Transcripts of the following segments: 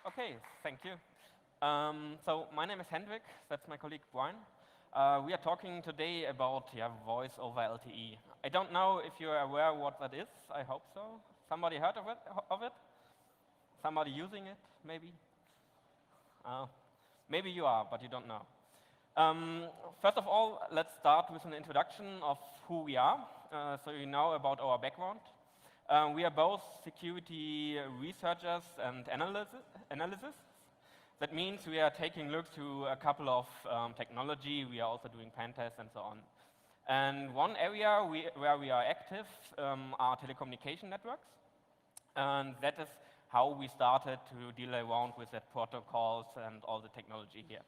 Okay, thank you. So my name is Hendrik, that's my colleague Brian. We are talking today about voice over LTE. I don't know if you're aware what that is. I hope so. Somebody heard of it? Somebody using it, maybe? Uh, Maybe you are, but you don't know. First of all, let's start with an introduction of who we are, so you know about our background. We are both security researchers and analysts. That means we are taking a look to a couple of technology. We are also doing pen tests and so on. And one area where we are active are telecommunication networks. And that is how we started to deal around with the protocols and all the technology here.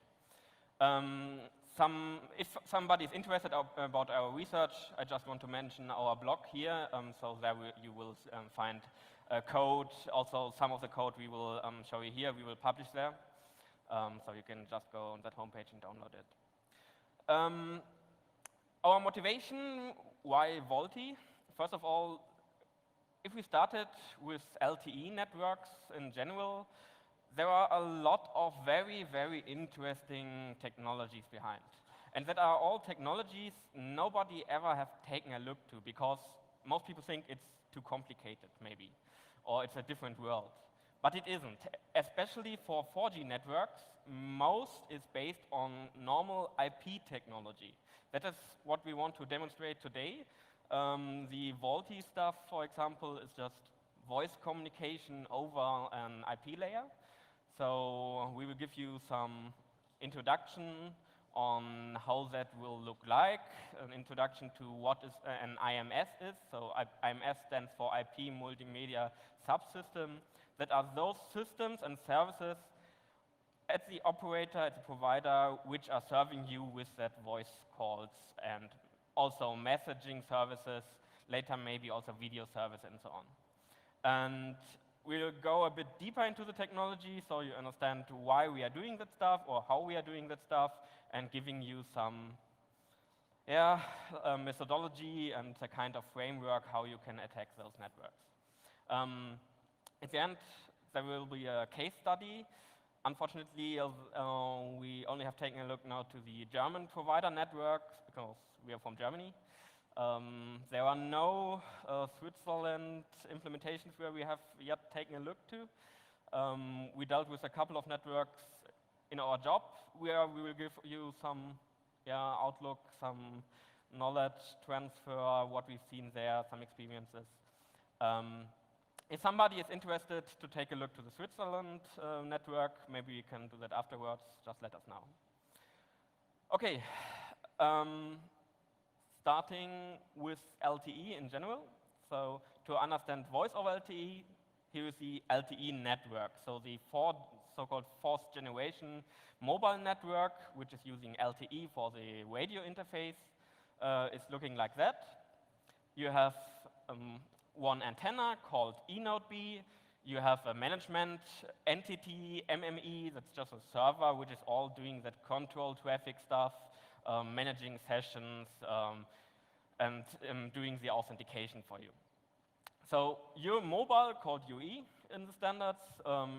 If somebody is interested about our research, I just want to mention our blog here. So there you will find code. Also, some of the code we will show you here, we will publish there. So you can just go on that homepage and download it. Our motivation, why VoLTE? First of all, if we started with LTE networks in general, there are a lot of very, very interesting technologies behind. And that are all technologies nobody ever have taken a look to, because most people think it's too complicated, maybe, or it's a different world. But it isn't. Especially for 4G networks, most is based on normal IP technology. That is what we want to demonstrate today. The VoLTE stuff, for example, is just voice communication over an IP layer. So we will give you some introduction on how that will look like, an introduction to what is an IMS is. So IMS stands for IP Multimedia Subsystem. That are those systems and services at the operator, at the provider, which are serving you with that voice calls and also messaging services, later maybe also video service and so on. And we'll go a bit deeper into the technology so you understand why we are doing that stuff or how we are doing that stuff, and giving you some methodology and a kind of framework how you can attack those networks. At the end, there will be a case study. Unfortunately, we only have taken a look now to the German provider networks because we are from Germany. There are no Switzerland implementations where we have yet taken a look to. We dealt with a couple of networks in our job where we will give you some outlook, some knowledge transfer, what we've seen there, some experiences. If somebody is interested to take a look to the Switzerland network, maybe we can do that afterwards. Just let us know. Okay. Starting with LTE in general. So to understand voice over LTE, here is the LTE network. So the so-called fourth generation mobile network, which is using LTE for the radio interface, is looking like that. You have one antenna called eNode B. You have a management entity, MME, that's just a server, which is all doing that control traffic stuff, managing sessions, and doing the authentication for you. So your mobile, called UE in the standards,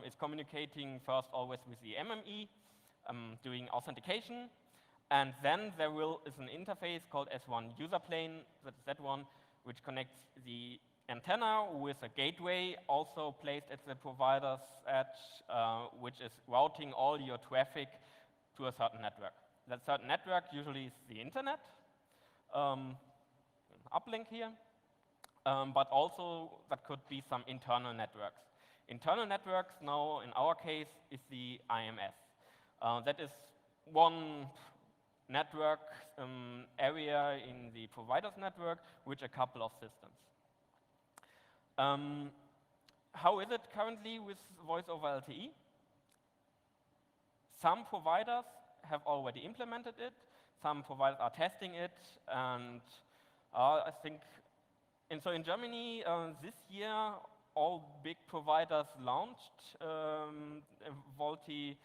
is communicating first always with the MME, doing authentication. And then there is an interface called S1 user plane, that's that one, which connects the antenna with a gateway also placed at the provider's edge, which is routing all your traffic to a certain network. That certain network usually is the internet, uplink here, but also that could be some internal networks. Internal networks now, in our case, is the IMS. That is one network area in the provider's network with a couple of systems. How is it currently with voice over LTE? Some providers have already implemented it. Some providers are testing it. And I think, so in Germany, this year, all big providers launched VoLTE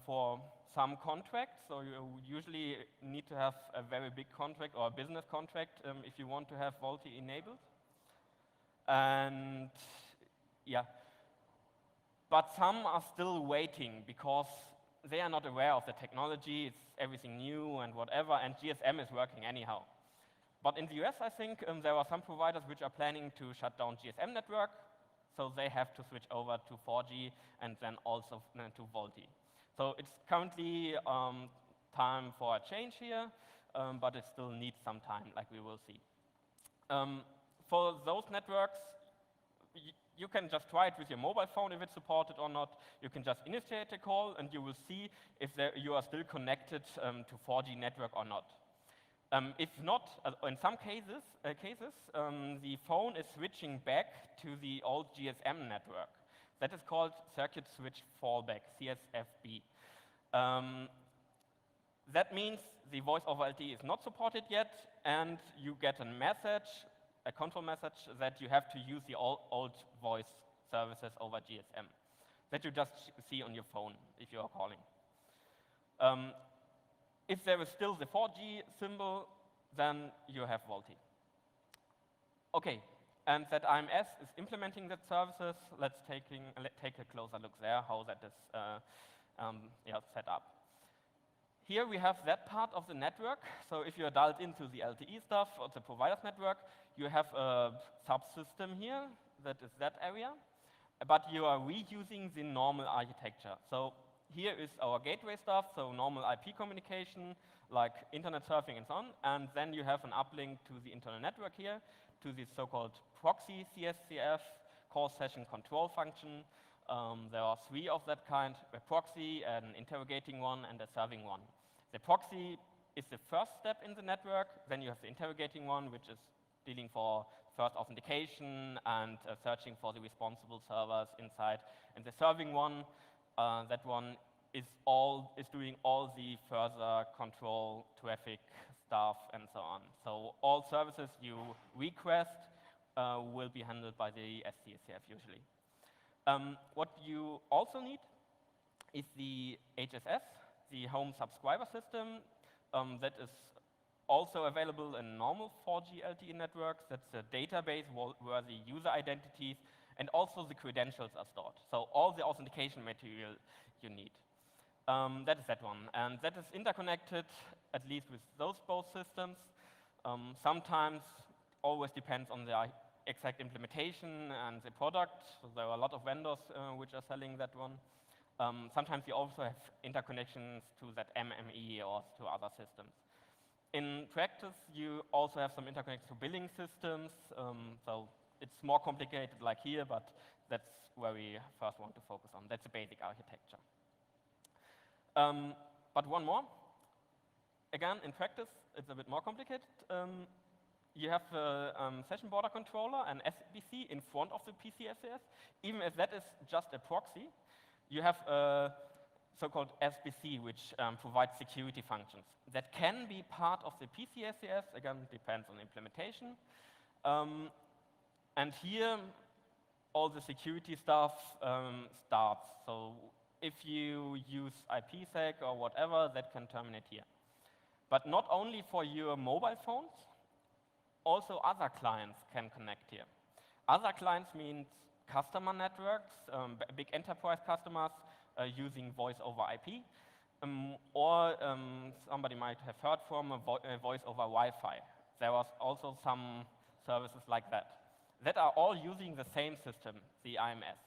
for some contracts. So you usually need to have a very big contract or a business contract if you want to have VoLTE enabled. And yeah, but some are still waiting because they are not aware of the technology, it's everything new and whatever, and GSM is working anyhow. But in the US, I think there are some providers which are planning to shut down GSM network, so they have to switch over to 4G and then also to VoLTE. So it's currently time for a change here, but it still needs some time, like we will see. For those networks, you can just try it with your mobile phone if it's supported or not. You can just initiate a call and you will see if you are still connected to 4G network or not. If not, in some cases, the phone is switching back to the old GSM network. That is called Circuit Switch Fallback, CSFB. That means the voice over LTE is not supported yet, and you get a message, a control message, that you have to use the old voice services over GSM that you just see on your phone if you are calling. If there is still the 4G symbol, then you have VoLTE. Okay, and that IMS is implementing that services. Let's take a closer look there, how that is set up. Here we have that part of the network. So if you are dialed into the LTE stuff or the provider's network, you have a subsystem here, that is that area, but you are reusing the normal architecture. So here is our gateway stuff, so normal IP communication, like internet surfing and so on, and then you have an uplink to the internal network here, to the so-called proxy CSCF, call session control function. There are 3 of that kind, a proxy, an interrogating one, and a serving one. The proxy is the first step in the network, then you have the interrogating one, which is dealing for first authentication and searching for the responsible servers inside. And the serving one, that one is doing all the further control, traffic stuff, and so on. So all services you request will be handled by the SCSCF usually. What you also need is the HSS, the home subscriber system, that is also available in normal 4G LTE networks. That's a database where the user identities and also the credentials are stored. So all the authentication material you need. That is that one. And that is interconnected, at least with those both systems. Sometimes always depends on the exact implementation and the product. So there are a lot of vendors which are selling that one. Sometimes you also have interconnections to that MME or to other systems. In practice, you also have some interconnections to billing systems. So it's more complicated like here, but that's where we first want to focus on. That's the basic architecture. But one more. Again, in practice, it's a bit more complicated. You have a session border controller, an SBC, in front of the PCSCS. Even if that is just a proxy, you have a so-called SBC, which provides security functions. That can be part of the PCSCS, again, depends on implementation. And here, all the security stuff starts. So if you use IPsec or whatever, that can terminate here. But not only for your mobile phones, also other clients can connect here. Other clients means customer networks, big enterprise customers using voice over IP, or somebody might have heard from a voice over Wi-Fi. There was also some services like that. That are all using the same system, the IMS.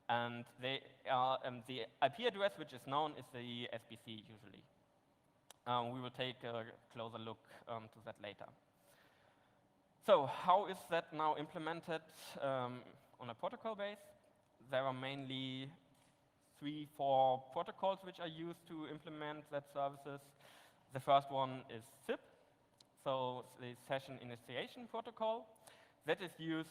And they are, the IP address which is known is the SBC usually. We will take a closer look to that later. So how is that now implemented on a protocol base? There are mainly 3-4 protocols which are used to implement that services. The first one is SIP, so the Session Initiation Protocol. That is used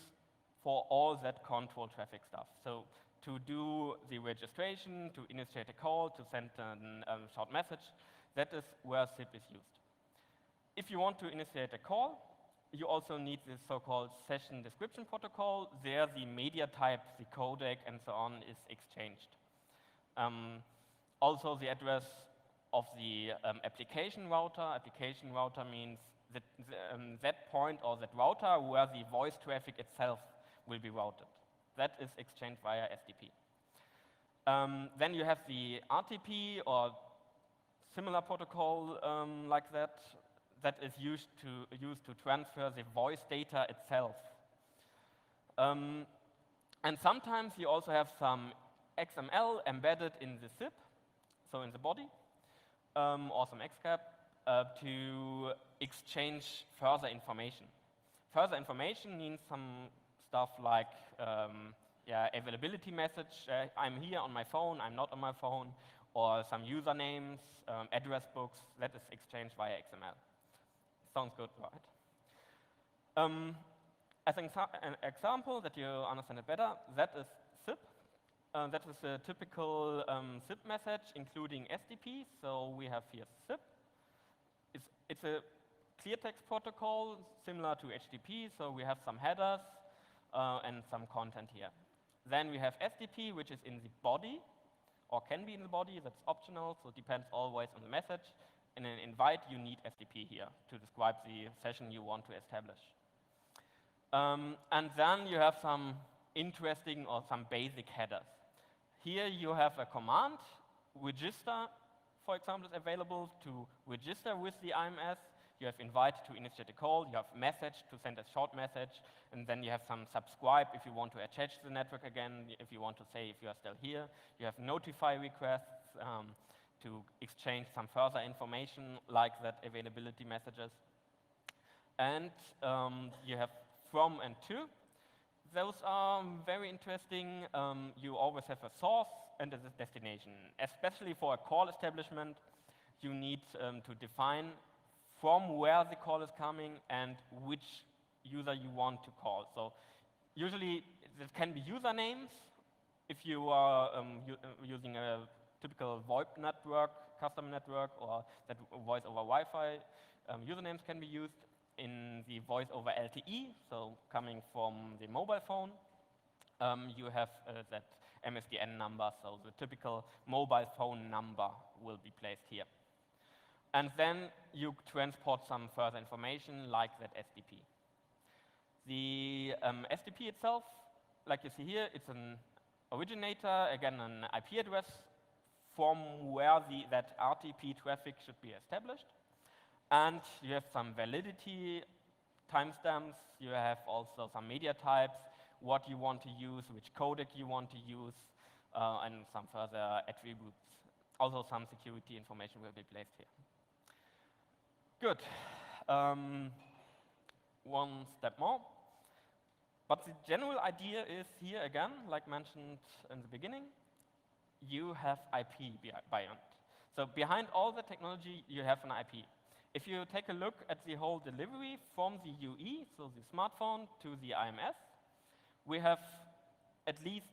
for all that control traffic stuff. So to do the registration, to initiate a call, to send a short message, that is where SIP is used. If you want to initiate a call, you also need this so-called Session Description Protocol. There the media type, the codec, and so on is exchanged. Also the address of the application router. Application router means that that point or that router where the voice traffic itself will be routed. That is exchanged via SDP. Then you have the RTP or similar protocol like that, that is used to transfer the voice data itself. And sometimes you also have some XML embedded in the SIP, so in the body, or some XCAP, to exchange further information. Further information means some stuff like availability message, I'm here on my phone, I'm not on my phone, or some usernames, address books, that is exchanged via XML. Sounds good, right? I think an example that you understand it better, that is SIP. That is a typical SIP message, including SDP. So we have here SIP. It's a clear text protocol, similar to HTTP. So we have some headers and some content here. Then we have SDP, which is in the body, or can be in the body. That's optional, so it depends always on the message. In an invite, you need SDP here to describe the session you want to establish. And then you have some interesting or some basic headers. Here you have a command, register, for example, is available to register with the IMS. You have invite to initiate a call, you have message to send a short message, and then you have some subscribe if you want to attach the network again, if you want to say if you are still here. You have notify requests to exchange some further information like that availability messages. And you have from and to. Those are very interesting. You always have a source and a destination. Especially for a call establishment, you need to define from where the call is coming and which user you want to call. So usually this can be usernames if you are using a typical VoLTE network, custom network, or that voice over Wi-Fi. Usernames can be used. In the voice over LTE, so coming from the mobile phone, you have that MSDN number, so the typical mobile phone number will be placed here. And then you transport some further information like that SDP. The SDP itself, like you see here, it's an originator, again an IP address from where that RTP traffic should be established. And you have some validity timestamps. You have also some media types, what you want to use, which codec you want to use, and some further attributes. Also some security information will be placed here. Good. One step more. But the general idea is here again, like mentioned in the beginning, you have IP behind. So behind all the technology, you have an IP. If you take a look at the whole delivery from the UE, so the smartphone, to the IMS, we have at least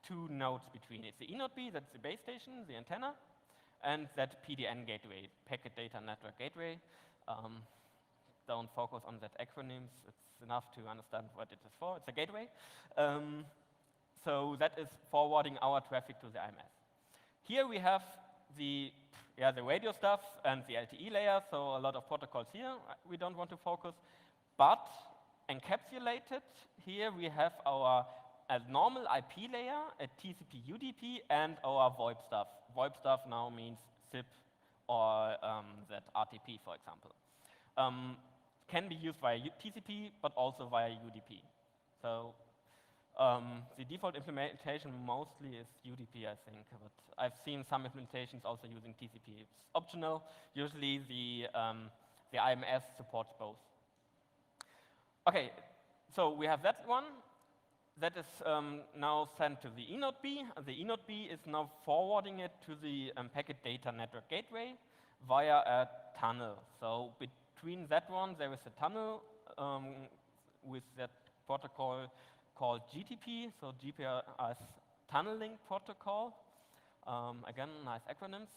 two nodes between it. The eNodeB, that's the base station, the antenna, and that PDN gateway, Packet Data Network Gateway. Don't focus on that acronyms. It's enough to understand what it is for. It's a gateway. So that is forwarding our traffic to the IMS. Here we have the radio stuff and the LTE layer, so a lot of protocols here we don't want to focus. But encapsulated, here we have our normal IP layer, a TCP UDP, and our VoIP stuff. VoIP stuff now means SIP or that RTP, for example. Can be used via TCP, but also via UDP. So the default implementation mostly is UDP, I think, but I've seen some implementations also using TCP. It's optional. Usually the IMS supports both. Okay, so we have that one. That is now sent to the eNodeB. The eNodeB is now forwarding it to the Packet Data Network Gateway via a tunnel. So between that one, there is a tunnel with that protocol called GTP, so GPS Tunneling Protocol. Again, nice acronyms,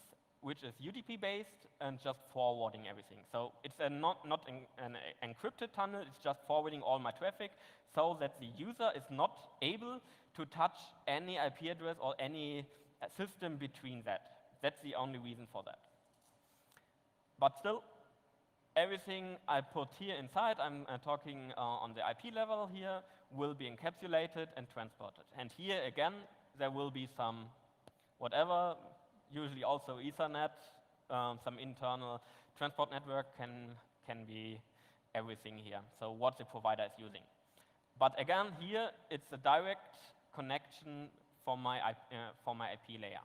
which is UDP-based and just forwarding everything. So it's not an encrypted tunnel, it's just forwarding all my traffic so that the user is not able to touch any IP address or any system between that. That's the only reason for that. But still, everything I put here inside, I'm talking on the IP level here, will be encapsulated and transported. And here again, there will be some whatever, usually also Ethernet, some internal transport network can be everything here. So what the provider is using. But again, here it's a direct connection for my IP layer.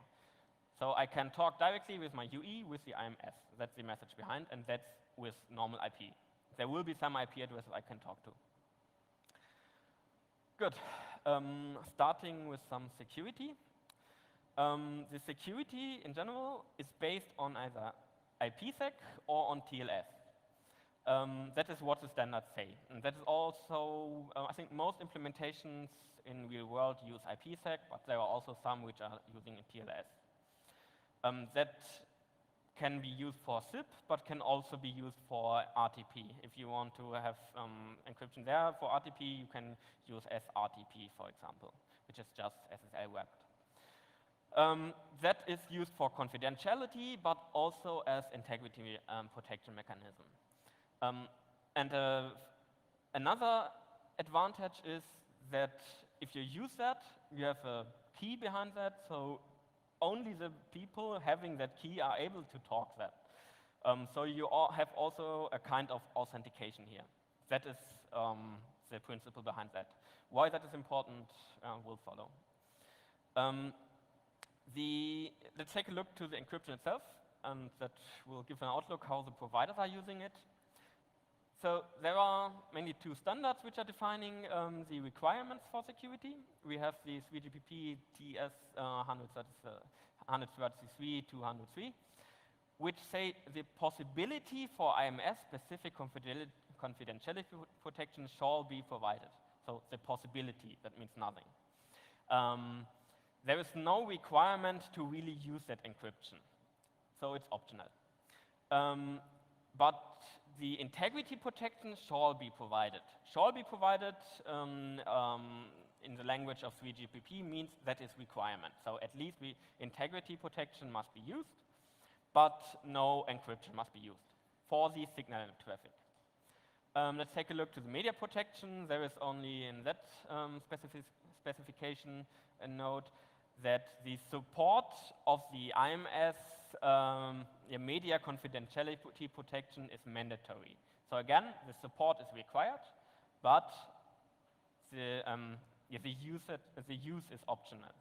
So I can talk directly with my UE with the IMS. That's the message behind, and that's with normal IP. There will be some IP addresses I can talk to. Good. Starting with some security. The security in general is based on either IPsec or on TLS. That is what the standards say. And that is also, I think most implementations in real world use IPsec, but there are also some which are using TLS. That can be used for SIP, but can also be used for RTP. If you want to have encryption there for RTP, you can use sRTP, for example, which is just SSL wrapped. That is used for confidentiality, but also as integrity protection mechanism. Another advantage is that if you use that, you have a key behind that, so only the people having that key are able to talk that. So you have also a kind of authentication here. That is the principle behind that. Why that is important will follow. Let's take a look to the encryption itself, and that will give an outlook how the providers are using it. So there are mainly two standards which are defining the requirements for security. We have the 3GPP TS 133/203, which say the possibility for IMS-specific confidentiality protection shall be provided. So the possibility, that means nothing. There is no requirement to really use that encryption, so it's optional. But the integrity protection shall be provided. Shall be provided in the language of 3GPP means that is requirement. So at least integrity protection must be used, but no encryption must be used for the signal traffic. Let's take a look to the media protection. There is only in that specification a note that the support of the IMS media confidentiality protection is mandatory. So again, the support is required, but the use is optional.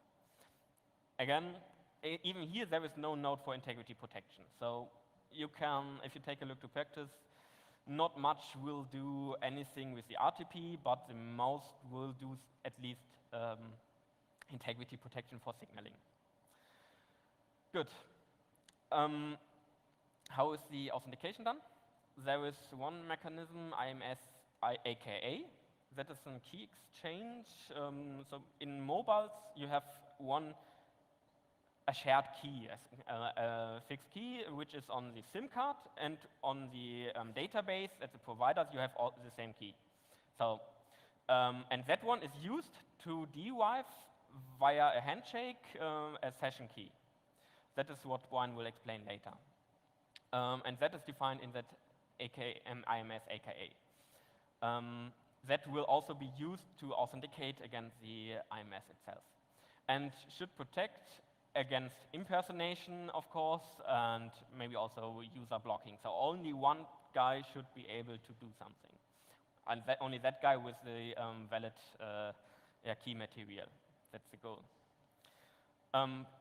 Again, even here there is no note for integrity protection. So you can, if you take a look to practice, not much will do anything with the RTP, but the most will do at least integrity protection for signaling. Good. How is the authentication done? There is one mechanism, IMS AKA. That is a key exchange. So in mobiles, you have a shared key, a fixed key, which is on the SIM card, and on the database at the providers, you have all the same key. So, and that one is used to derive via a handshake a session key. That is what Brian will explain later. And that is defined in that IMS AKA. That will also be used to authenticate against the IMS itself. And should protect against impersonation, of course, and maybe also user blocking. So only one guy should be able to do something. And only that guy with the valid key material. That's the goal.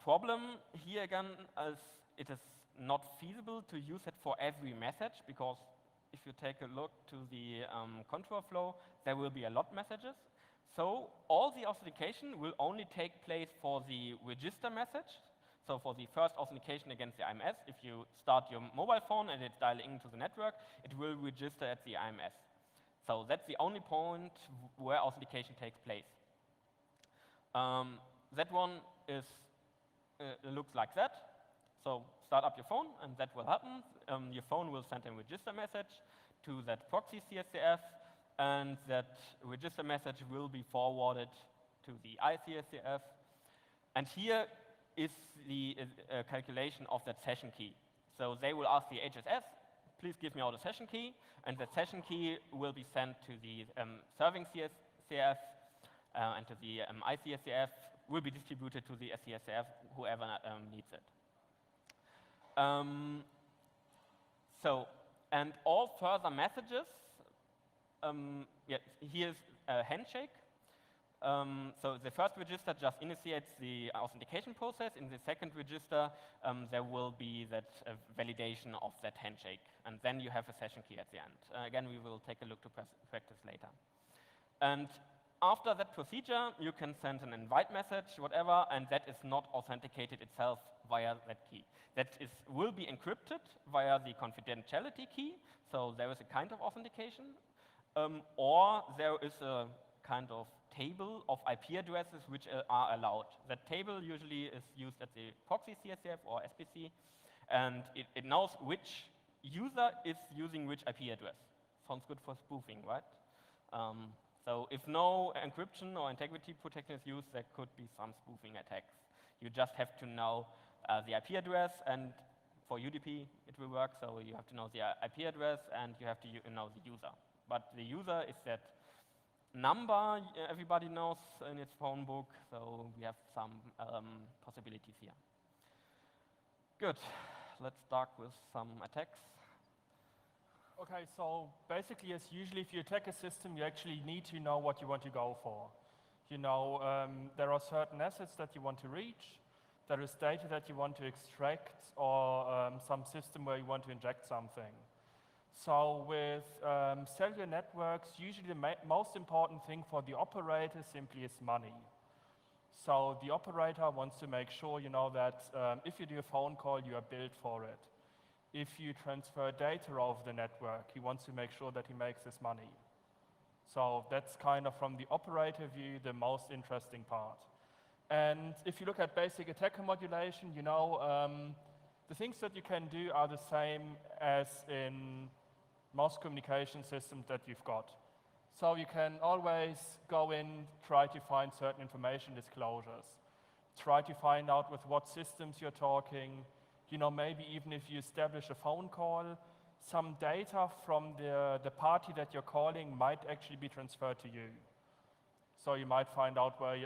Problem here again is it is not feasible to use it for every message, because if you take a look to the control flow, there will be a lot of messages. So all the authentication will only take place for the register message. So for the first authentication against the IMS, if you start your mobile phone and it's dialing into the network, it will register at the IMS. So that's the only point where authentication takes place. That one is looks like that. So start up your phone, and that will happen. Your phone will send a register message to that proxy CSCF, and that register message will be forwarded to the ICSCF. And here is the calculation of that session key. So they will ask the HSS, please give me all the session key, and that session key will be sent to the serving CSCF and to the ICSCF will be distributed to the SCSF, whoever needs it. And all further messages, here's a handshake. So the first register just initiates the authentication process. In the second register, there will be that validation of that handshake. And then you have a session key at the end. Again, we will take a look to practice later. And after that procedure, you can send an invite message, whatever, and that is not authenticated itself via that key. That will be encrypted via the confidentiality key. So there is a kind of authentication, or there is a kind of table of IP addresses which are allowed. That table usually is used at the proxy CSF or SPC, and it knows which user is using which IP address. Sounds good for spoofing, right? So if no encryption or integrity protection is used, there could be some spoofing attacks. You just have to know the IP address, and for UDP it will work, so you have to know the IP address and you have to know the user. But the user is that number everybody knows in its phone book, so we have some possibilities here. Good. Let's start with some attacks. Okay, so basically, as usually, if you attack a system, you actually need to know what you want to go for. You know, there are certain assets that you want to reach, there is data that you want to extract, or some system where you want to inject something. So with cellular networks, usually the most important thing for the operator simply is money. So the operator wants to make sure, you know, that if you do a phone call, you are billed for it. If you transfer data over the network, he wants to make sure that he makes his money. So that's kind of, from the operator view, the most interesting part. And if you look at basic attacker modulation, you know, the things that you can do are the same as in most communication systems that you've got. So you can always go in, try to find certain information disclosures, try to find out with what systems you're talking. You know, maybe even if you establish a phone call, some data from the party that you're calling might actually be transferred to you. So you might find out where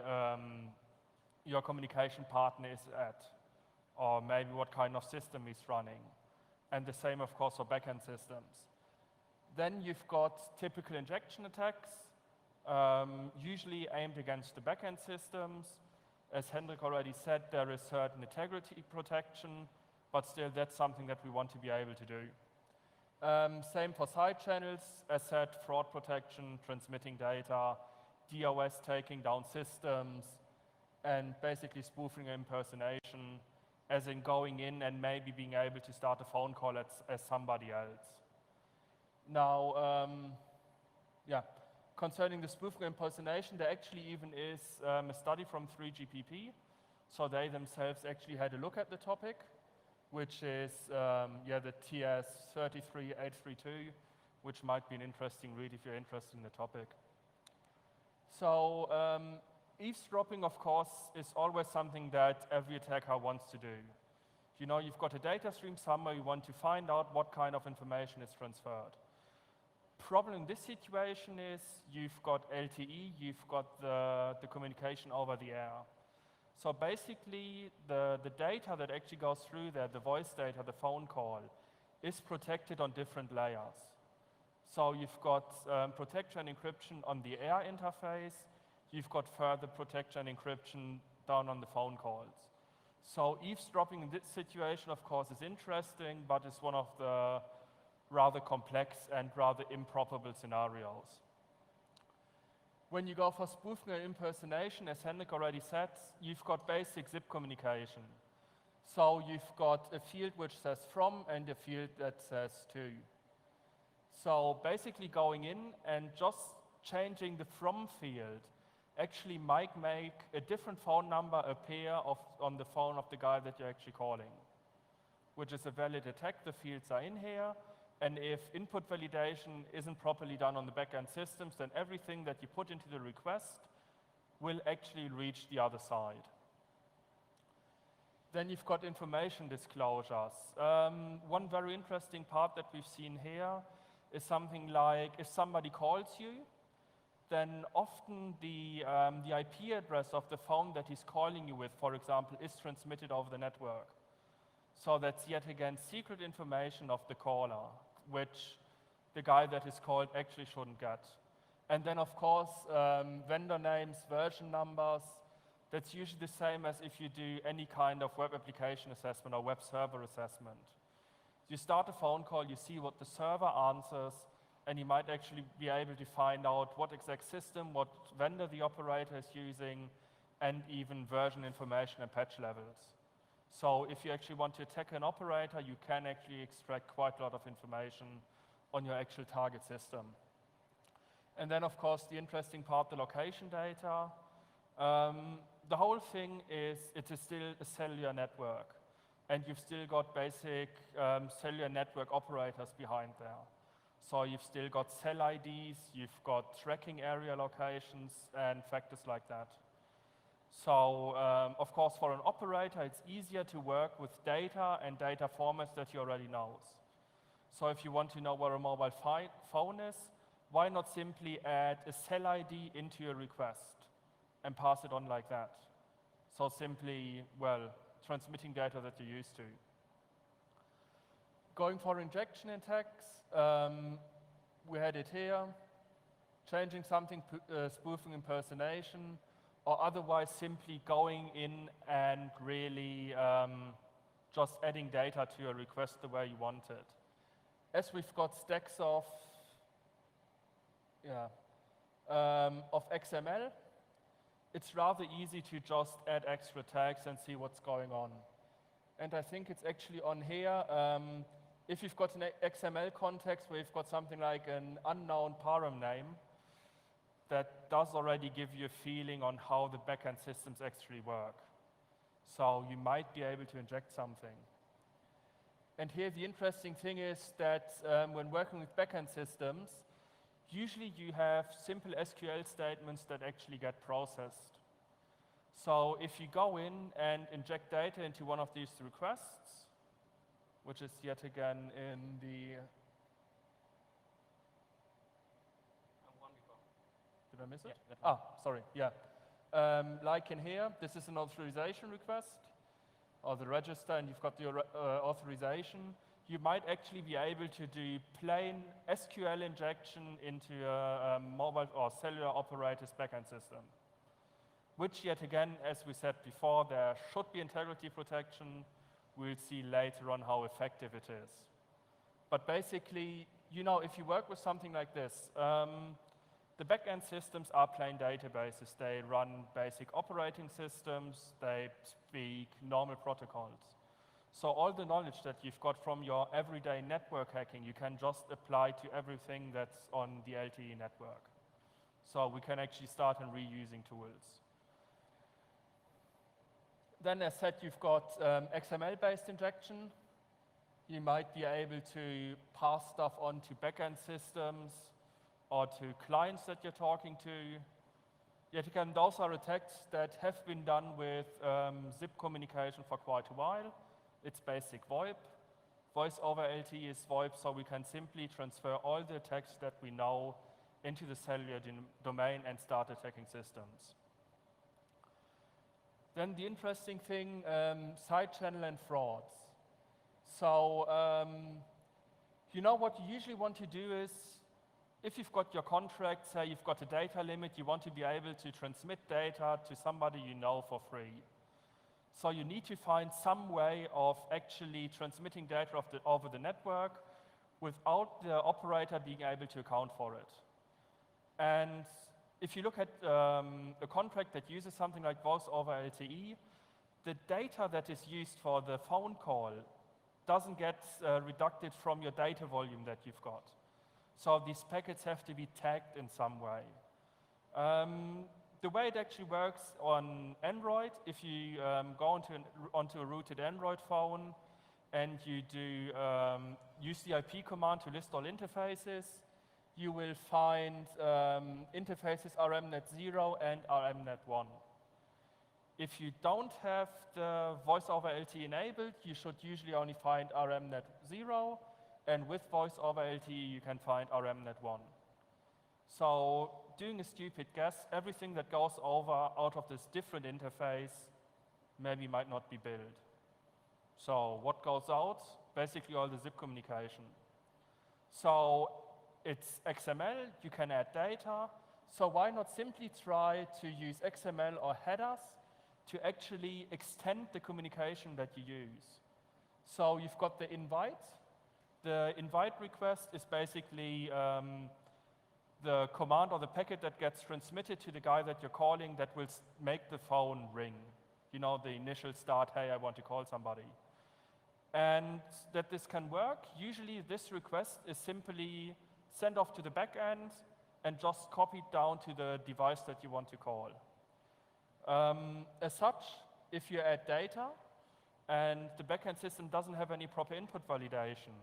your communication partner is at, or maybe what kind of system he's running. And the same, of course, for backend systems. Then you've got typical injection attacks, usually aimed against the backend systems. As Hendrik already said, there is certain integrity protection, but still that's something that we want to be able to do. Same for side channels, as said, fraud protection, transmitting data, DOS taking down systems, and basically spoofing impersonation, as in going in and maybe being able to start a phone call as somebody else. Now, concerning the spoofing impersonation, there actually even is a study from 3GPP. So they themselves actually had a look at the topic, which is the TS33832, which might be an interesting read if you're interested in the topic. So eavesdropping, of course, is always something that every attacker wants to do. You know, you've got a data stream somewhere, you want to find out what kind of information is transferred. Problem in this situation is you've got LTE, you've got the communication over the air. So basically, the data that actually goes through there, the voice data, the phone call, is protected on different layers. So you've got protection and encryption on the air interface, you've got further protection and encryption down on the phone calls. So eavesdropping in this situation, of course, is interesting, but it's one of the rather complex and rather improbable scenarios. When you go for spoofing and impersonation, as Hendrik already said, you've got basic zip communication. So you've got a field which says from and a field that says to. So basically going in and just changing the from field actually might make a different phone number appear on the phone of the guy that you're actually calling, which is a valid attack. The fields are in here. And if input validation isn't properly done on the backend systems, then everything that you put into the request will actually reach the other side. Then you've got information disclosures. One very interesting part that we've seen here is something like if somebody calls you then often the IP address of the phone that he's calling you with, for example, is transmitted over the network. So that's yet again secret information of the caller, which the guy that is called actually shouldn't get. And then, of course, vendor names, version numbers, that's usually the same as if you do any kind of web application assessment or web server assessment. You start a phone call, you see what the server answers, and you might actually be able to find out what exact system, what vendor the operator is using, and even version information and patch levels. So if you actually want to attack an operator, you can actually extract quite a lot of information on your actual target system. And then, of course, the interesting part, the location data. The whole thing is, it is still a cellular network, and you've still got basic cellular network operators behind there. So you've still got cell IDs, you've got tracking area locations, and factors like that. So, of course, for an operator, it's easier to work with data and data formats that he already knows. So if you want to know where a mobile phone is, why not simply add a cell ID into your request and pass it on like that? So simply, well, transmitting data that you're used to. Going for injection attacks, we had it here. Changing something, spoofing impersonation, or otherwise simply going in and really just adding data to your request the way you want it. As we've got stacks of XML, it's rather easy to just add extra tags and see what's going on. And I think it's actually on here. If you've got an XML context where you've got something like an unknown param name, that does already give you a feeling on how the backend systems actually work. So you might be able to inject something. And here the interesting thing is that when working with backend systems, usually you have simple SQL statements that actually get processed. So if you go in and inject data into one of these requests, which is yet again in the... Did I miss it? Yeah, sorry, yeah. Like in here, this is an authorization request, or the register, and you've got the authorization. You might actually be able to do plain SQL injection into a mobile or cellular operator's backend system, which yet again, as we said before, there should be integrity protection. We'll see later on how effective it is. But basically, you know, if you work with something like this, the backend systems are plain databases. They run basic operating systems. They speak normal protocols. So all the knowledge that you've got from your everyday network hacking, you can just apply to everything that's on the LTE network. So we can actually start on reusing tools. Then, as said, you've got XML-based injection. You might be able to pass stuff onto backend systems or to clients that you're talking to. Yet again, those are attacks that have been done with zip communication for quite a while. It's basic VoIP. Voice over LTE is VoIP, so we can simply transfer all the attacks that we know into the cellular domain and start attacking systems. Then the interesting thing, side channel and frauds. So, you know what you usually want to do is, if you've got your contract, say you've got a data limit, you want to be able to transmit data to somebody you know for free. So you need to find some way of actually transmitting data over the network without the operator being able to account for it. And if you look at a contract that uses something like voice over LTE, the data that is used for the phone call doesn't get reducted from your data volume that you've got. So these packets have to be tagged in some way. The way it actually works on Android, if you go onto a rooted Android phone and you do use the IP command to list all interfaces, you will find interfaces RMNet0 and RMNet1. If you don't have the voice over LTE enabled, you should usually only find RMNet0, and with voice over LTE you can find RMNet1. So doing a stupid guess, everything that goes over out of this different interface maybe might not be billed. So what goes out? Basically all the zip communication. So it's XML, you can add data, so why not simply try to use XML or headers to actually extend the communication that you use? So you've got the invite. The invite request is basically the command or the packet that gets transmitted to the guy that you're calling that will make the phone ring. You know, the initial start, hey, I want to call somebody. And that this can work, usually this request is simply sent off to the back end and just copied down to the device that you want to call. As such, if you add data and the backend system doesn't have any proper input validation,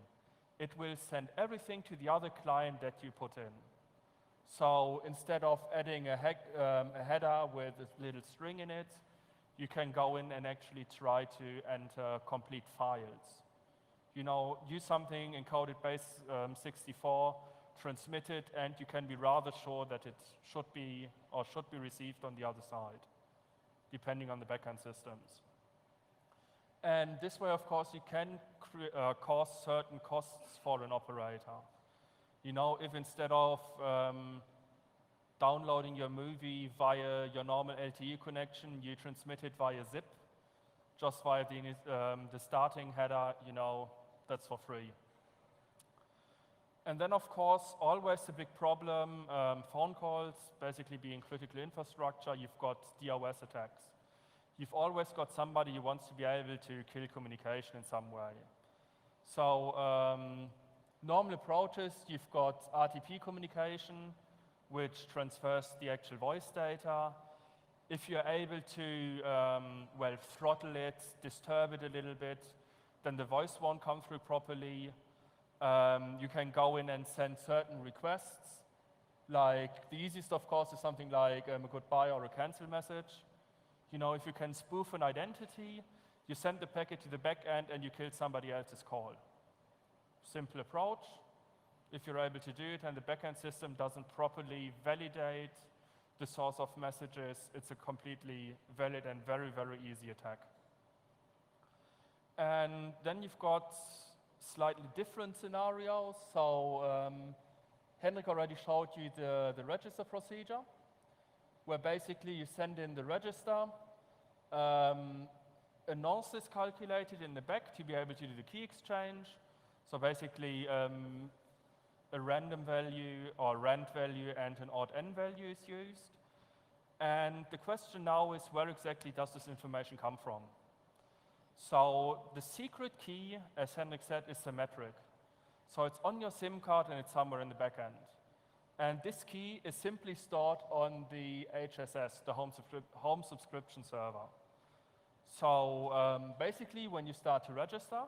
it will send everything to the other client that you put in. So instead of adding a header with a little string in it, you can go in and actually try to enter complete files. You know, use something encoded base 64, transmit it, and you can be rather sure that it should be received on the other side, depending on the backend systems. And this way, of course, you can cause certain costs for an operator. You know, if instead of downloading your movie via your normal LTE connection, you transmit it via zip, just via the starting header, you know, that's for free. And then, of course, always a big problem, phone calls, basically being critical infrastructure, you've got DOS attacks. You've always got somebody who wants to be able to kill communication in some way. So normal approaches, you've got RTP communication, which transfers the actual voice data. If you're able to, well, throttle it, disturb it a little bit, then the voice won't come through properly. You can go in and send certain requests. Like, the easiest, of course, is something like a goodbye or a cancel message. You know, if you can spoof an identity, you send the packet to the back end and you kill somebody else's call. Simple approach. If you're able to do it and the backend system doesn't properly validate the source of messages, it's a completely valid and very, very easy attack. And then you've got slightly different scenarios. So Hendrik already showed you the register procedure, where basically you send in the register, a nonce is calculated in the back to be able to do the key exchange. So basically, a random value or rand value and an odd n value is used. And the question now is, where exactly does this information come from? So the secret key, as Hendrik said, is symmetric. So it's on your SIM card and it's somewhere in the back end. And this key is simply stored on the HSS, the home subscription server. So basically, when you start to register,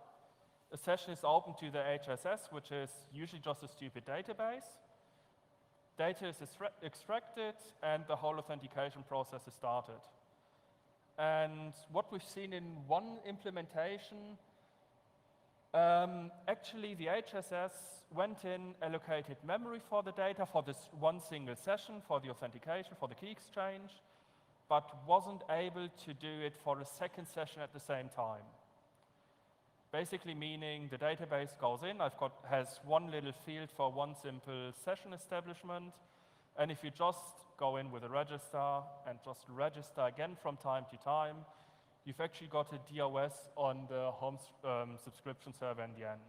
a session is open to the HSS, which is usually just a stupid database. Data is extracted, and the whole authentication process is started. And what we've seen in one implementation, actually the HSS went in, allocated memory for the data for this one single session, for the authentication, for the key exchange, but wasn't able to do it for a second session at the same time. Basically meaning the database goes in, has one little field for one simple session establishment, and if you just go in with a register and just register again from time to time, you've actually got a DOS on the home subscription server in the end,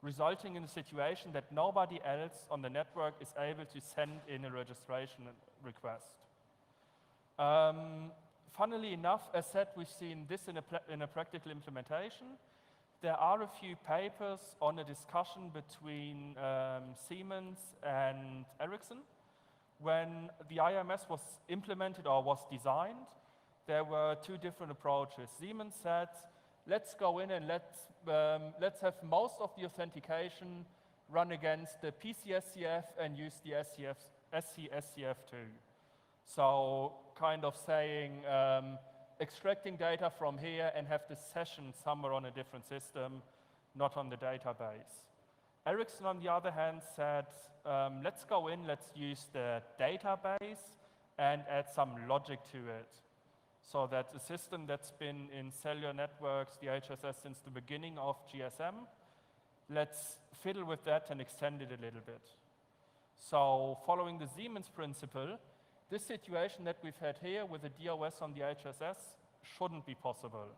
resulting in a situation that nobody else on the network is able to send in a registration request. Funnily enough, as said, we've seen this in a practical implementation. There are a few papers on a discussion between Siemens and Ericsson. When the IMS was implemented or was designed, there were two different approaches. Siemens said, let's go in and let's have most of the authentication run against the PCSCF and use the SCSCF too. So kind of saying, extracting data from here and have the session somewhere on a different system, not on the database. Ericsson, on the other hand, said, let's go in, let's use the database and add some logic to it. So that a system that's been in cellular networks, the HSS, since the beginning of GSM, let's fiddle with that and extend it a little bit. So following the Siemens principle, this situation that we've had here with the DOS on the HSS shouldn't be possible.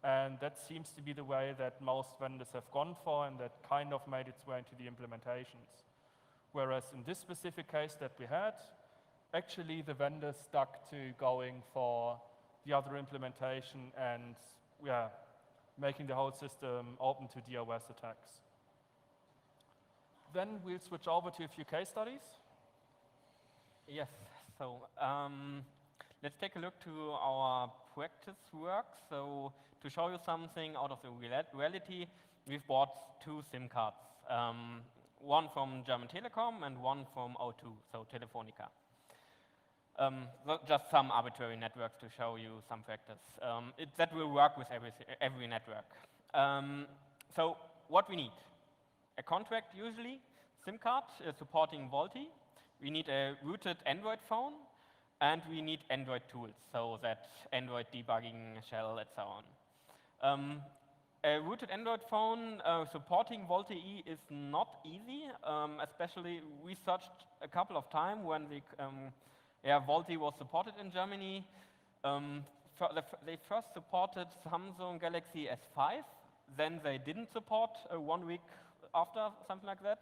And that seems to be the way that most vendors have gone for, and that kind of made its way into the implementations. Whereas in this specific case that we had, actually the vendor stuck to going for the other implementation and making the whole system open to DOS attacks. Then we'll switch over to a few case studies. Yes, so let's take a look to our practice work. So to show you something out of the reality, we've bought 2 SIM cards, one from German Telekom and one from O2, so Telefonica. Just some arbitrary networks to show you some practice. That will work with every network. So what we need? A contract usually, SIM card supporting VoLTE. We need a rooted Android phone, and we need Android tools, so that Android debugging shell and so on. A rooted Android phone supporting VoLTE is not easy, especially we searched a couple of times when the VoLTE was supported in Germany. They first supported Samsung Galaxy S5, then they didn't support 1 week after, something like that.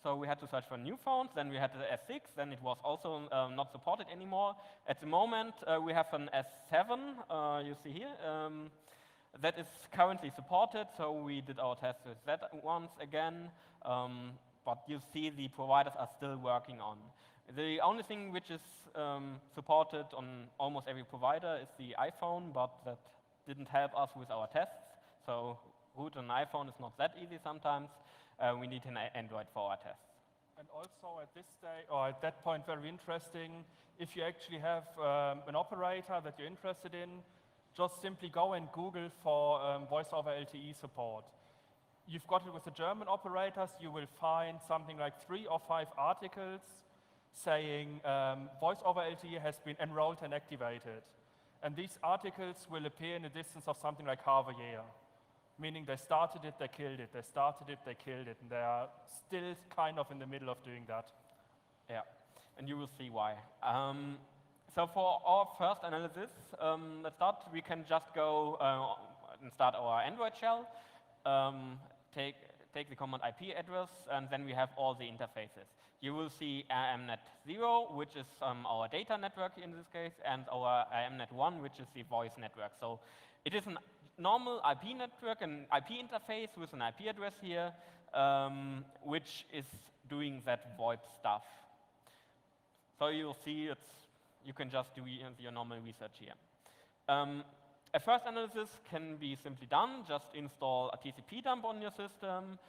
So we had to search for new phones, then we had the S6, then it was also not supported anymore. At the moment, we have an S7, you see here, that is currently supported, so we did our test with that once again, but you see the providers are still working on. The only thing which is supported on almost every provider is the iPhone, but that didn't help us with our tests. So root an iPhone is not that easy sometimes. We need an Android for our tests. And also at this stage, or at that point, very interesting, if you actually have an operator that you're interested in, just simply go and Google for voice over LTE support. You've got it with the German operators, you will find something like 3 or 5 articles saying voice over LTE has been enrolled and activated. And these articles will appear in a distance of something like half a year. Meaning they started it, they killed it, they started it, they killed it, and they are still kind of in the middle of doing that. Yeah, and you will see why. So for our first analysis, let's start. We can just go and start our Android shell, take the command IP address, and then we have all the interfaces. You will see IMNet 0, which is our data network in this case, and our IMNet 1, which is the voice network. So it is a normal IP network, an IP interface with an IP address here, which is doing that VoIP stuff. So you'll see you can just do your normal research here. A first analysis can be simply done. Just install a TCP dump on your system,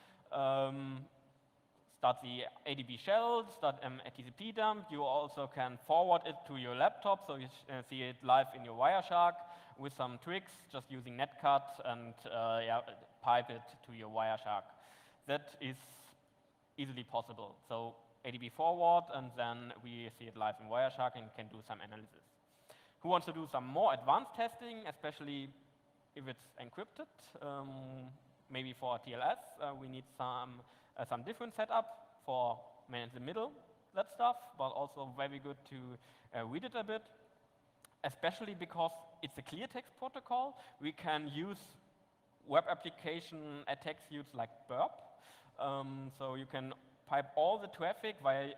start the ADB shell, start a TCP dump. You also can forward it to your laptop, so you see it live in your Wireshark with some tricks, just using netcut and pipe it to your Wireshark. That is easily possible. So ADB forward, and then we see it live in Wireshark and can do some analysis. Who wants to do some more advanced testing, especially if it's encrypted? Maybe for TLS, we need some different setup for man in the middle, that stuff, but also very good to read it a bit, especially because it's a clear text protocol. We can use web application attack suites like burp. So you can pipe all the traffic via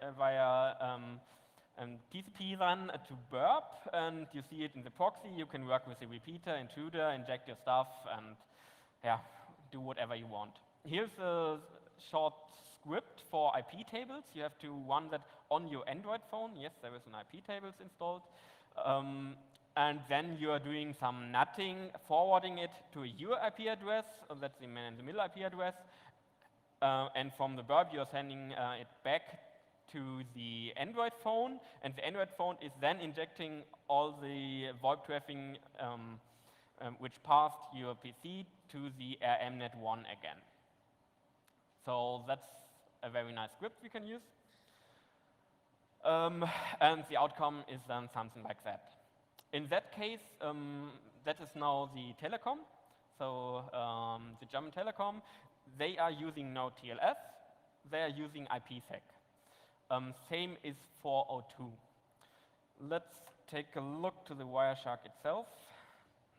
TCP run to burp, and you see it in the proxy. You can work with the repeater, intruder, inject your stuff, and do whatever you want. Here's a short script for IP tables. You have to run that on your Android phone. Yes, there is an IP tables installed. And then you are doing some nutting, forwarding it to your IP address. So that's the man-in-the-middle IP address. And from the burp, you are sending it back to the Android phone. And the Android phone is then injecting all the VoIP traffic which passed your PC to the IMNet 1 again. So that's a very nice script we can use. And the outcome is then something like that. In that case, that is now the telecom. So the German telecom, they are using no TLS, they are using IPsec. Same is for O2. Let's take a look to the Wireshark itself.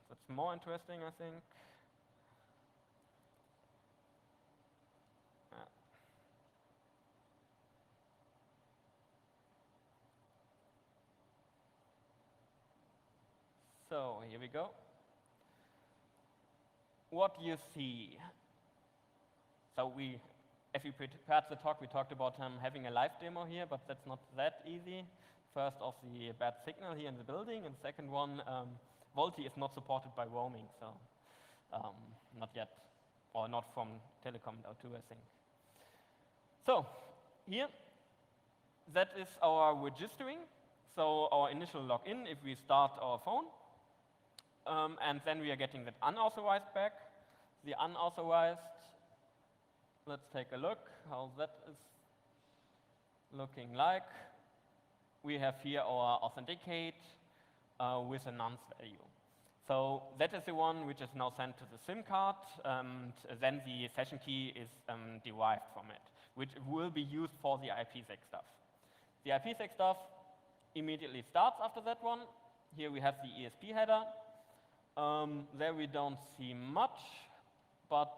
That's more interesting, I think. So here we go. What you see. So if we prepared the talk, we talked about having a live demo here, but that's not that easy. First off, the bad signal here in the building, and second one, VoLTE is not supported by roaming, so not yet, or not from Telecom O2, I think. So here, that is our registering. So our initial login, if we start our phone, and then we are getting that unauthorized back. The unauthorized, let's take a look how that is looking like. We have here our authenticate with a nonce value. So that is the one which is now sent to the SIM card, and then the session key is derived from it, which will be used for the IPsec stuff. The IPsec stuff immediately starts after that one. Here we have the ESP header. There we don't see much, but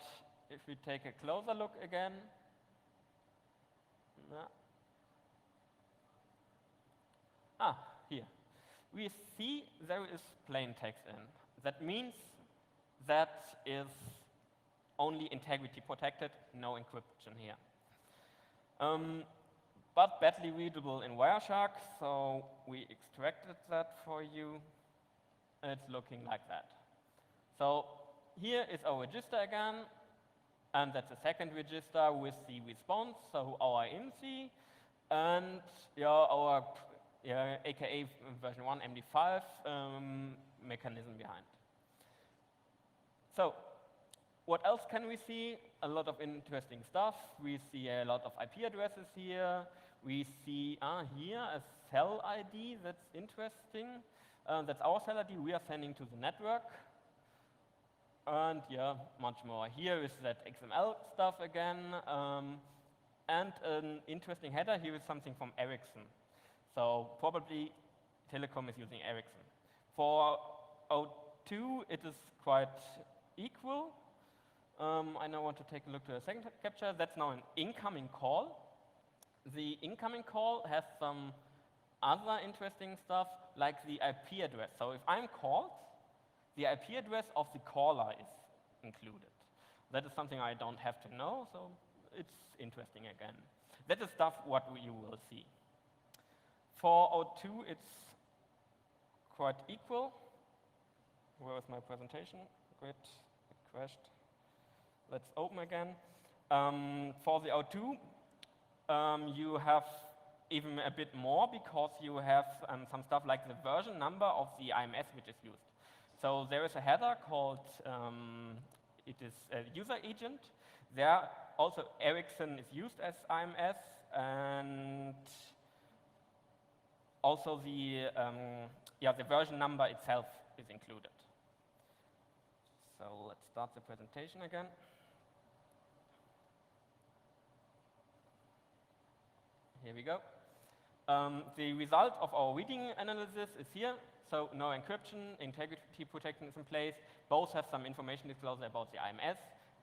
if we take a closer look again, here. We see there is plain text in. That means that is only integrity protected, no encryption here. But badly readable in Wireshark, so we extracted that for you. It's looking like that. So here is our register again, and that's the second register with the response, so our IMSecure, and our AKA version 1 MD5 mechanism behind. So what else can we see? A lot of interesting stuff. We see a lot of IP addresses here. We see here a cell ID. That's interesting. That's our cell ID we are sending to the network. And yeah, much more. Here is that XML stuff again. And an interesting header here is something from Ericsson. So probably Telecom is using Ericsson. For O2, it is quite equal. I now want to take a look to the second capture. That's now an incoming call. The incoming call has some other interesting stuff like the IP address. So if I'm called, the IP address of the caller is included. That is something I don't have to know, so it's interesting again. That is stuff what you will see. For O2, it's quite equal. Where is my presentation? Great, it crashed. Let's open again. For the O2, you have even a bit more because you have some stuff like the version number of the IMS which is used. So there is a header called, it is a user agent. There also Ericsson is used as IMS, and also the version number itself is included. So let's start the presentation again. Here we go. The result of our reading analysis is here. So no encryption, integrity protection is in place. Both have some information disclosure about the IMS,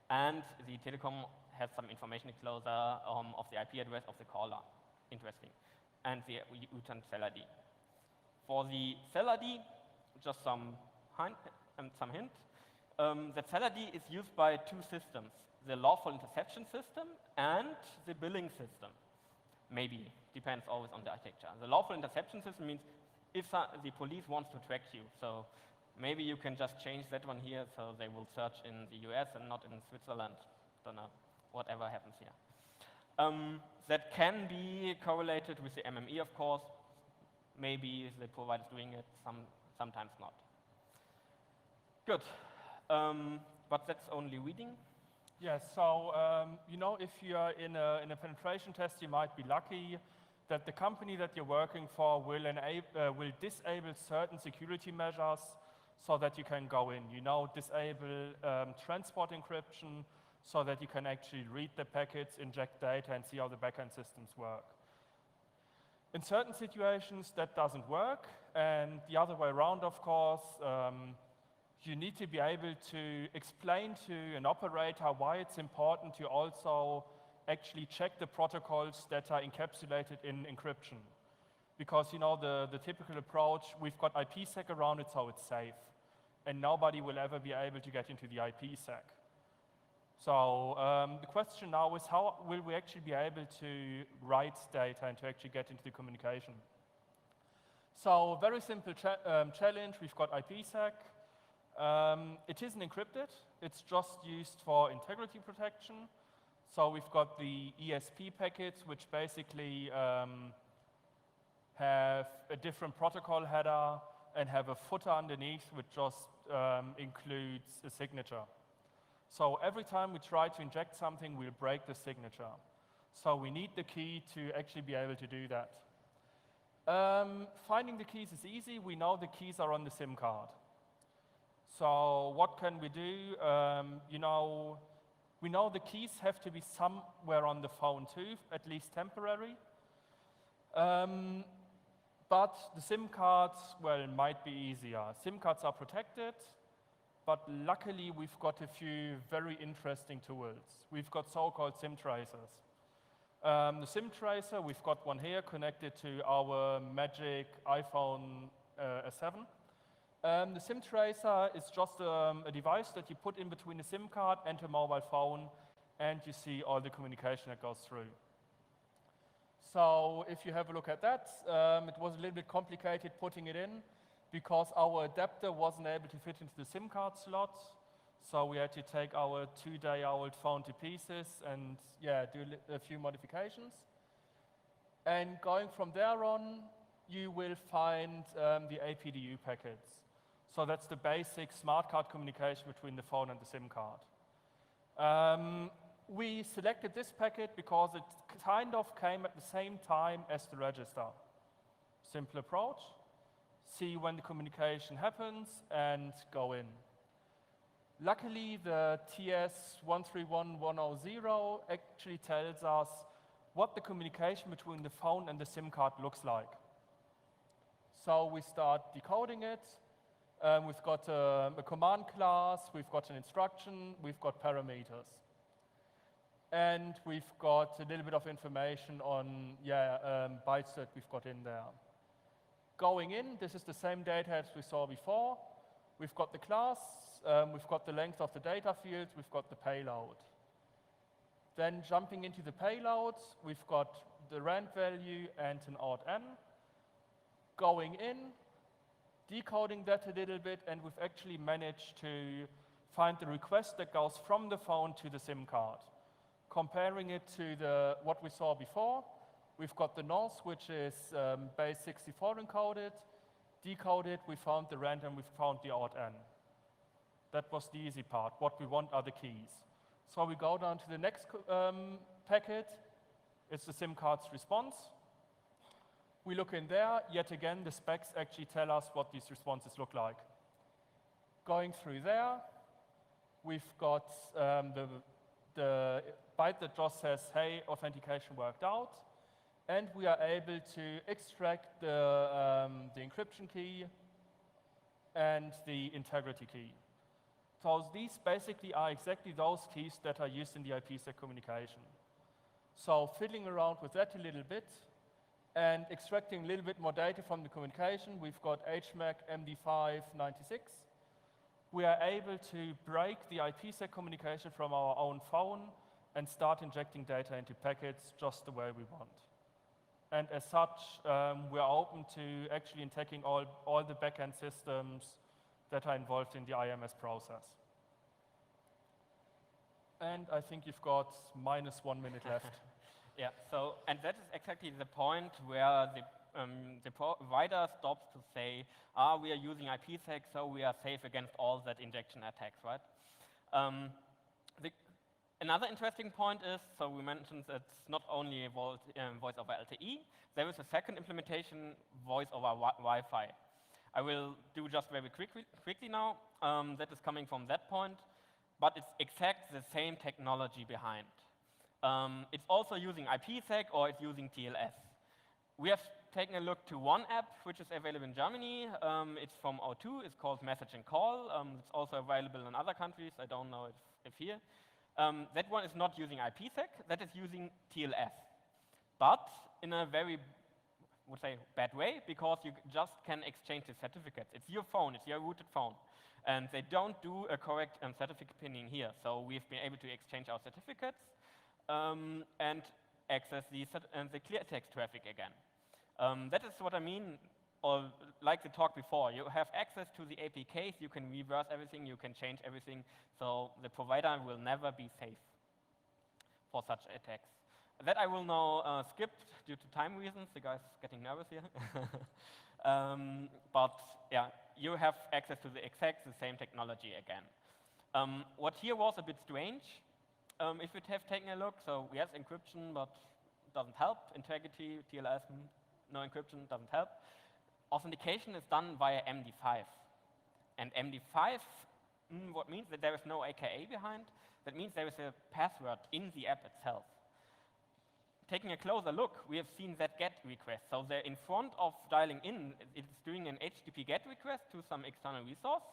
and the Telecom has some information disclosure of the IP address of the caller. Interesting. And the return cell ID. For the cell ID, just some hint. The cell ID is used by two systems, the lawful interception system and the billing system. Maybe, depends always on the architecture. The lawful interception system means if the police wants to track you, so maybe you can just change that one here so they will search in the US and not in Switzerland. Don't know, whatever happens here. That can be correlated with the MME, of course. Maybe the provider is doing it, sometimes not. Good, but that's only reading. Yeah, so you know, if you're in a penetration test, you might be lucky that the company that you're working for will disable certain security measures so that you can go in. You know, disable transport encryption so that you can actually read the packets, inject data, and see how the backend systems work. In certain situations, that doesn't work, and the other way around, of course. You need to be able to explain to an operator why it's important to also actually check the protocols that are encapsulated in encryption. Because, you know, the typical approach, we've got IPsec around it, so it's safe. And nobody will ever be able to get into the IPsec. So the question now is, how will we actually be able to write data and to actually get into the communication? So very simple challenge, we've got IPsec. It isn't encrypted, it's just used for integrity protection. So we've got the ESP packets, which basically have a different protocol header and have a footer underneath, which just includes a signature. So every time we try to inject something, we'll break the signature. So we need the key to actually be able to do that. Finding the keys is easy. We know the keys are on the SIM card. So what can we do? You know, we know the keys have to be somewhere on the phone too, at least temporary. But the SIM cards, well, it might be easier. SIM cards are protected, but luckily we've got a few very interesting tools. We've got so-called SIM tracers. The SIM tracer, we've got one here connected to our magic iPhone S7. The SIM tracer is just a device that you put in between a SIM card and a mobile phone, and you see all the communication that goes through. So if you have a look at that, it was a little bit complicated putting it in because our adapter wasn't able to fit into the SIM card slot. So we had to take our 2-day-old phone to pieces and do a few modifications. And going from there on, you will find the APDU packets. So that's the basic smart card communication between the phone and the SIM card. We selected this packet because it kind of came at the same time as the register. Simple approach, see when the communication happens and go in. Luckily, the TS131100 actually tells us what the communication between the phone and the SIM card looks like. So we start decoding it. We've got a command class, we've got an instruction, we've got parameters. And we've got a little bit of information on bytes that we've got in there. Going in, this is the same data as we saw before. We've got the class, we've got the length of the data fields, we've got the payload. Then jumping into the payloads, we've got the rand value and an odd n. Going in, decoding that a little bit, and we've actually managed to find the request that goes from the phone to the SIM card. Comparing it to what we saw before, we've got the NOS, which is base 64 encoded. Decoded, we found the rand and we found the odd n. That was the easy part. What we want are the keys. So we go down to the next packet. It's the SIM card's response. We look in there. Yet again, the specs actually tell us what these responses look like. Going through there, we've got the byte that just says, hey, authentication worked out. And we are able to extract the encryption key and the integrity key. So these basically are exactly those keys that are used in the IPsec communication. So fiddling around with that a little bit and extracting a little bit more data from the communication, we've got HMAC MD596. We are able to break the IPsec communication from our own phone and start injecting data into packets just the way we want. And as such, we are open to actually attacking all the backend systems that are involved in the IMS process. And I think you've got -1 minute left. Yeah, so, and that is exactly the point where the provider stops to say, we are using IPsec, so we are safe against all that injection attacks, right? Another interesting point is, so we mentioned it's not only voice over LTE, there is a second implementation, voice over Wi-Fi. I will do just very quickly now. That is coming from that point, but it's exact the same technology behind. It's also using IPsec or it's using TLS. We have taken a look to one app which is available in Germany. It's from O2, it's called Message and Call. It's also available in other countries, I don't know if here. That one is not using IPsec, that is using TLS. But in a very, would say, bad way, because you just can exchange the certificates. It's your phone, it's your rooted phone. And they don't do a correct certificate pinning here. So we've been able to exchange our certificates and access the clear text traffic again. That is what I mean, or like the talk before, you have access to the APKs, you can reverse everything, you can change everything, so the provider will never be safe for such attacks. That I will now skip due to time reasons, the guy's getting nervous here. But yeah, you have access to the same technology again. What here was a bit strange, if you have taken a look, so yes, encryption, but doesn't help. Integrity, TLS, no encryption, doesn't help. Authentication is done via MD5. And MD5, what means that there is no AKA behind. That means there is a password in the app itself. Taking a closer look, we have seen that GET request. So they're in front of dialing in, it's doing an HTTP GET request to some external resource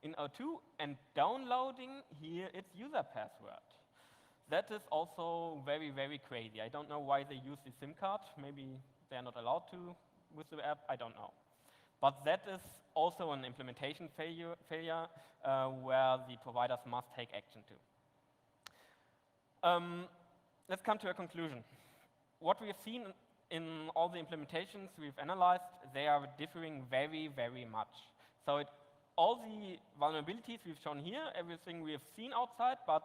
in O2 and downloading here its user password. That is also very, very crazy. I don't know why they use the SIM card. Maybe they're not allowed to with the app, I don't know. But that is also an implementation failure where the providers must take action to. Let's come to a conclusion. What we have seen in all the implementations we've analyzed, they are differing very, very much. So all the vulnerabilities we've shown here, everything we have seen outside, but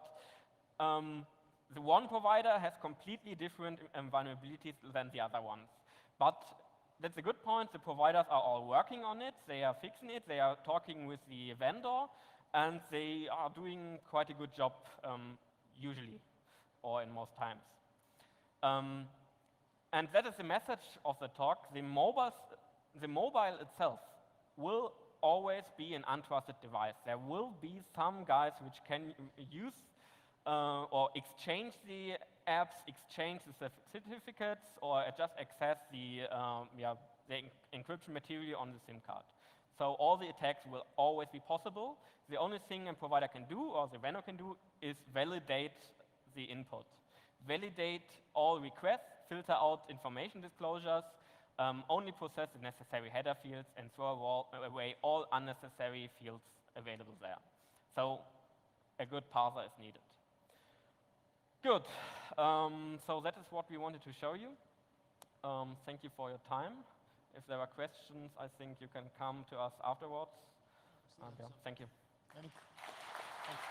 the one provider has completely different vulnerabilities than the other ones. But that's a good point. The providers are all working on it. They are fixing it. They are talking with the vendor. And they are doing quite a good job usually, or in most times. And that is the message of the talk. The mobile itself will always be an untrusted device. There will be some guys which can use or exchange the apps, exchange the certificates, or just access the encryption material on the SIM card. So all the attacks will always be possible. The only thing a provider can do, or the vendor can do, is validate the input. Validate all requests, filter out information disclosures, only process the necessary header fields, and throw away all unnecessary fields available there. So a good parser is needed. Good. So that is what we wanted to show you. Thank you for your time. If there are questions, I think you can come to us afterwards. Yeah, thank you. Hendrik, thanks.